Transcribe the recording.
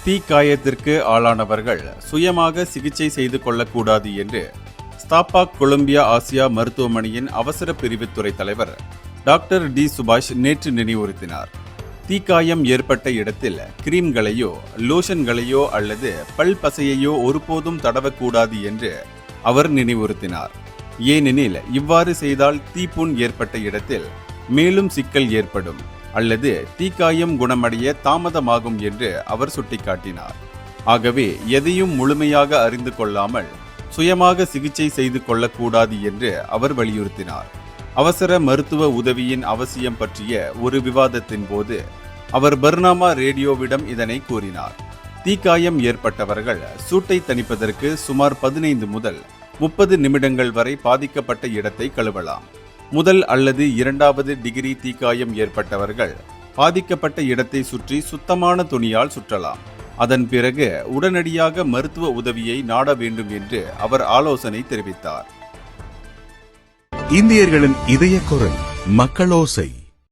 தீக்காயத்திற்கு ஆளானவர்கள் சுயமாக சிகிச்சை செய்து கொள்ளக்கூடாது என்று ஸ்தாபாக் கொலம்பியா ஆசியா மருத்துவமனையின் அவசர பிரிவுத்துறை தலைவர் டாக்டர் டி சுபாஷ் நேற்று நினைவுறுத்தினார். தீக்காயம் ஏற்பட்ட இடத்தில் கிரீம்களையோ லோஷன்களையோ அல்லது பல் பசையையோ ஒருபோதும் தடவக்கூடாது என்று அவர் நினைவுறுத்தினார். ஏனெனில் இவ்வாறு செய்தால் தீப்புண் ஏற்பட்ட இடத்தில் மேலும் சிக்கல் ஏற்படும் அல்லது தீக்காயம் குணமடைய தாமதமாகும் என்று அவர் சுட்டிக்காட்டினார். ஆகவே எதையும் முழுமையாக அறிந்து கொள்ளாமல் சுயமாக சிகிச்சை செய்து கொள்ளக்கூடாது என்று அவர் வலியுறுத்தினார். அவசர மருத்துவ உதவியின் அவசியம் பற்றிய ஒரு விவாதத்தின் போது அவர் பர்னாமா ரேடியோவிடம் இதனை கூறினார். தீக்காயம் ஏற்பட்டவர்கள் சூட்டை தணிப்பதற்கு சுமார் 15 முதல் 30 நிமிடங்கள் வரை பாதிக்கப்பட்ட இடத்தை கழுவலாம். முதல் அல்லது 2வது டிகிரி தீக்காயம் ஏற்பட்டவர்கள் பாதிக்கப்பட்ட இடத்தை சுற்றி சுத்தமான துணியால் சுற்றலாம். அதன் பிறகு உடனடியாக மருத்துவ உதவியை நாட வேண்டும் என்று அவர் ஆலோசனை தெரிவித்தார். இந்தியர்களின் இதய குரல் மக்களோசை.